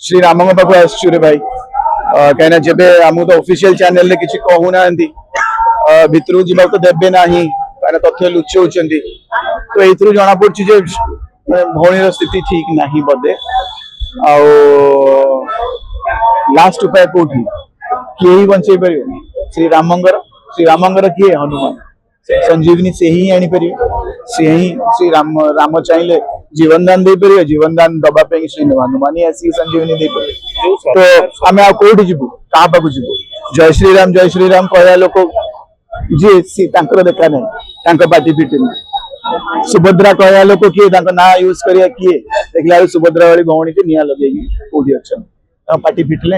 श्री राम पाक आसुरे भाई कहीं जब आमको तो ऑफिशियल चैनल किसी कहूना भितर जीवा तो देवे ना कहीं तथ्य लुचाऊँ तो ये जना पड़ी भौणी स्थिति ठीक ना बोधे लास्ट उपाय कौटी किए बचे पारे श्री रामंगर किए हनुमान संजीवनी से ही आनीपर से ही श्री राम चाहिए जीवन दान दे पारे जीवन दान दबापी श्री हनुमान ही आसिक संजीवनी दे पारे तो आम कौटी जीवु क्या पाक जीवु जय श्री राम कहया लोक जी देखा ना पार्टी फिटनी सुभद्रा कहया लोक किए ना यूज करिया किए देखला सुभद्रा वाली भौणी के निया लगे कौटी अच्छा पार्टी फिटले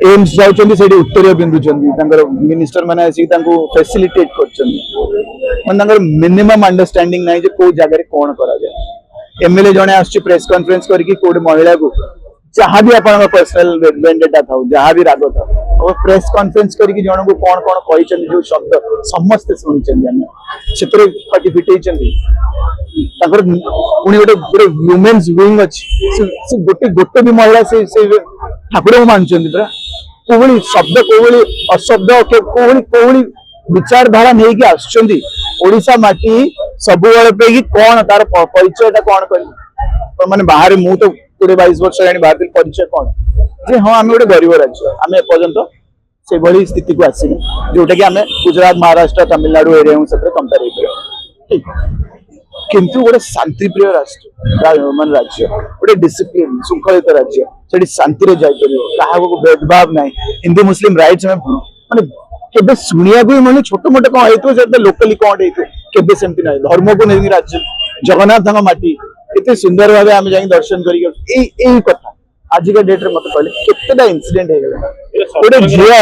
एम्स जाऊँ से उत्तर बिंदुचंदी मिनिस्टर मैंने फैसिलिटेट कर मिनिमम अंडरस्टैंडिंग ना कौ जगह कौन करा एमएलए जड़े आस प्रेस कॉन्फ्रेंस करके महिला को जहाँ भी आप पर्सनल वेंडेटा था जहाँ भी राग था और प्रेस कॉन्फ्रेंस करके जन को कौन कौन कही जो शब्द समस्ते शुणी पार्टी फिटे पुणी गोटे वुमेन्स विंग अच्छी गोटे गोटे भी महिला से ठाकुर को मानुंट परा कोई शब्द कोई अशब्द कोई विचारधारा नहीं कि आशा माटी सब पे कौन तार परिचय कौन कर माने बाहर मु तो 20-22 वर्ष जानी बाहर परिचय कौन जे हाँ आम गोटे गरीब राज्य आम एपर्यंत से भली स्थिति को आसनी जोटा कि आम गुजरात महाराष्ट्र तमिलनाडु एरिया सहित कंपेयर ठीक किंतु गोटे शांतिप्रिय राष्ट्र मान राज्य गोटे डिसिप्लिन श्रृंखलित राज्य से शांति जापर भेदभाव ना हिंदू मुस्लिम राइट्स माने केबे सुनिया को माने छोटे मोटे कौन होते लोकली कौन होते सेमती ना धर्म को नहीं राज्य जगन्नाथ माटी इतने सुंदर भाव आम जा दर्शन कथा आज का डेट मत कहले केतेटा इंसिडेंट हो गला गोटे झिया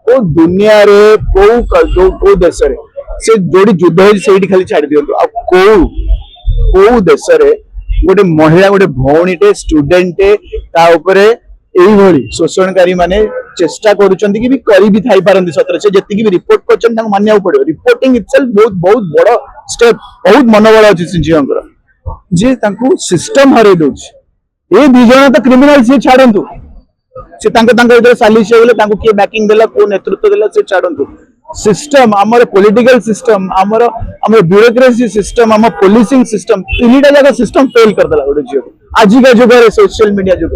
को दुनिया रे को देश रे से जोड़ी युद्ध हो खाली छाड़ दियंतु आ को देश रे गोटे महिला गोटे भौणीटे स्टूडेंटे ता उपरे एई भली शोषणकारी माने चेष्टा करूचंती कि भी करी भी थाई पारंती सत्र से जति भी रिपोर्ट करचन तांग मानिया पड़ो रिपोर्टिंग इटसेल्फ बहुत बड़ स्टेप बहुत मनोबल अछि सिंजींकर जे तांको सिस्टम हरै दोछ ए दि जण तो क्रिमिनल से छाडंतु से तांको सालिश होले तांको के बैकिंग देला को नेतृत्व देला से छाडंतु सिस्टम आमर पॉलिटिकल सिस्टम आमर ब्यूरोक्रेसी सिस्टम आम पुलिसिंग सिस्टम तीनटा जगह सिस्टम फेल करदेला गोटे झील आज का जुग सोशल मीडिया जुग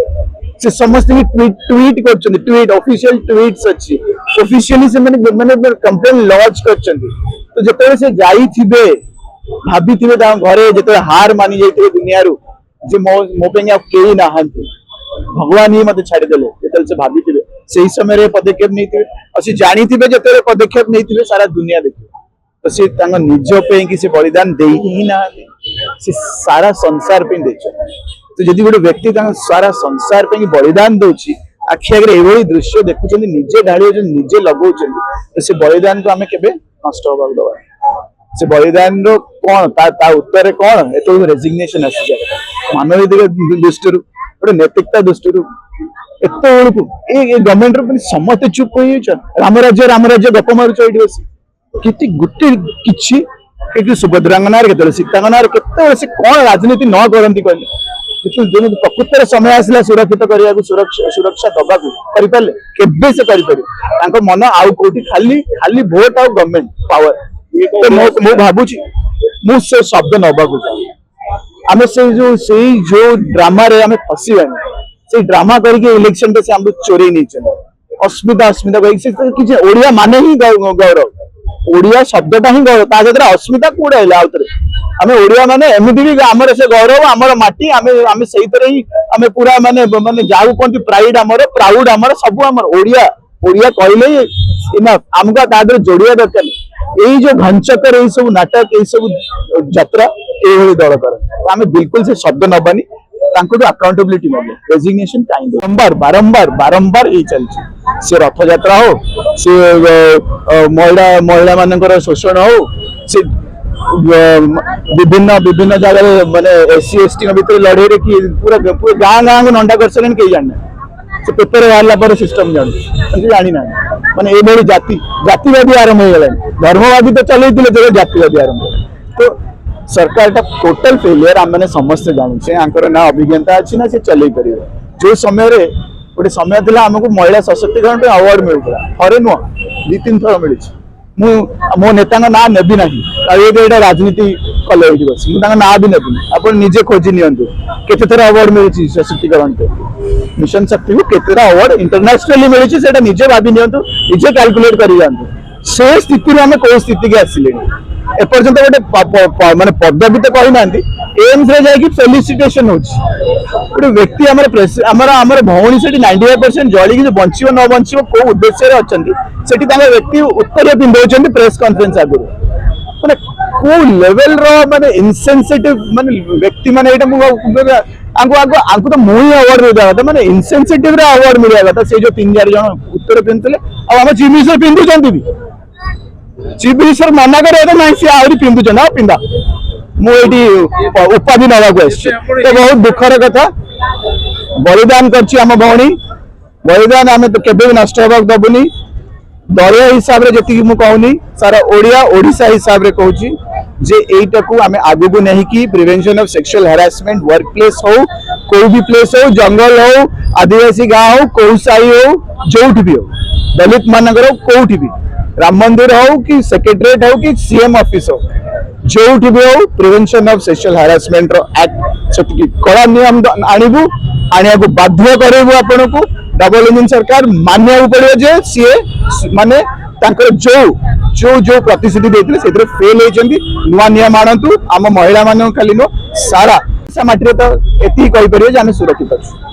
से समस्त ट्वीट कर ट्वीट ऑफिशियल ट्वीट्स अच्छी ऑफिशियली से मैंने कंप्लेन लॉन्च कर तो जिते से जाइए भाभी थे घरे जो हार मानी जाइए दुनिया जे मो पे कई ना भगवान ही मत छाड़देले जो से भाभी थे से समय पदक्षेप नहीं जानी थे जो पदक्षेप नहीं सारा दुनिया देखिए तो सी निज पे कि बलिदान दे ही ना से सारा संसार पे दे तो जदि गोटे व्यक्ति सारा संसार पे बलिदान दौची आखि आगे ये दृश्य देखुं निजे ढाड़ी निजे लगौं तो से बलिदान को आम के नष्ट होगा दबा से बलिदान कौन ता उत्तर कौन एत रेजिग्नेशन आसी मानवीय दृष्टि गोटे नैतिकता दृष्टि एत बेलू ये गवर्नमेंट समस्त चुप हो राम राज्य गप मारुच ये गोटे कि सुभद्रांगना सीतांगना से कौन राजनीति न करती कहले जो प्रकृतर समय आसला सुरक्षित करने सुरक्षा दबा करें से कर मन आउ कौटी खाली खाली भोट आउ गवर्नमेंट पावर मु भावुची मु से शब्द नबा आम से जो ड्रामा रे आम फसीबानी से ड्रामा करके इलेक्शन से आम चोरी नहीं अस्मिता कही ओडिया माने ही गौरव ओडिया शब्दटा ही गौरव ता सहित अस्मिता कौड़े आउे आम ओडिया माने एमती भी आमर से गौरव आमर माटी आम से ही आम पूरा माने माने जाऊ कहते प्राइड आमर प्राउड आमर सब आमर ओडिया ओडिया कहले आमको ता जोड़िया दरकार यही जो घंचकर यही सब नाटक यही सब यात्रा ये दल कर आम बिल्कुल से शब्द नबानी अकाउंटेबिलिटी मांगे रेजिग्नेशन बारंबार बारंबार बारंबार ये चलती से रथ यात्रा हो से महिला मानकर शोषण हो से विभिन्न विभिन्न जगह माने एससी एसटी भीतर लड़े कि पूरा पूरा गाँ गाँ को नंडा कर सकते कहीं जाने से पेपर बाहर सिस्टम जानी ना माने ये जाति जातिवादी आरंभ हो गला धर्मवादी तो चलते जातिवादी आरंभ तो सरकार टोटल फेलियर आम मैंने समस्ते जानी ना अभिज्ञता अच्छी ना से चल पारे जो समय गोटे समय था आमको महिला सशक्तिकरण अवार्ड मिलूला थे नुह 2-3 थर मिली मो नेता ना नेबी ना ये राजनीति कले बस ना भी नेबी आप निजे खोजी नियंतु केते थर अवार्ड मिली सशक्तिकरण मिशन शक्ति को केते अवार्ड इंटरनेशनली मिली से निजे भाभी नियंतु निजे कैलकुलेट कर जातु से स्थिति आम कौ स्थिति की आसिले एपर्यंत गोटे माने पदवी तो कही ना एम्स रे जाकि फेलिसिटेशन गोटे व्यक्ति आमर भौणी से 95% जलिक जो बंचो न बंचो कौ उद्देश्य अच्छा से व्यक्ति उत्तर पिंधे प्रेस कॉन्फ्रेंस आगुरी माने को लेवल रो माने इनसेंसिटिव माने व्यक्ति माने एटा आंको तो मुई अवार्ड देता था माने इनसेंसिटिव रे अवार्ड मिलिया था से जो 3-4 जन उत्तर पिंधुले आ हम चीफ मिनिस्टर पिंधुचंती भी चीफ मिनिस्टर मना करे तो नहीं सी आउरी पिंधुचन आ पिंधा मुझे उपाधि नाक तो बहुत दुखर कथा बलिदान करछि आम भौणी बलिदान आम तो केबे भी नष्ट होगा दबुनी दलिया हिसाब रे जति मु कहूनी सारा ओडिया ओडिशा हिसाब रे कहूची जे एटा को आमे आगु को नहीं कि prevention of sexual harassment work place हो कोई भी प्लेस हो जंगल हो आदिवासी गांव हो कोसाई हो जोठ भी हो दलित मानकर कोठी भी राम मंदिर हो कि सेक्रेटरीट हो कि सीएम ऑफिस हो जोठ भी हो प्रिवेंशन ऑफ सेक्सुअल हैरेसमेंट रो एक्ट सतकी कड़ा नियम आनिबु आनिया को बाध्य करेबु आपन को डबल इंजन सरकार मानिया पड़े जे सीए माने तांकर जो प्रतिश्रुति देथिले सेतरे फेल होइचंदी नुवा नियम आनंतु आम महिला मानन खाली नो सारा माटी तो एति कहि परियो जे आमे सुरक्षित अछि।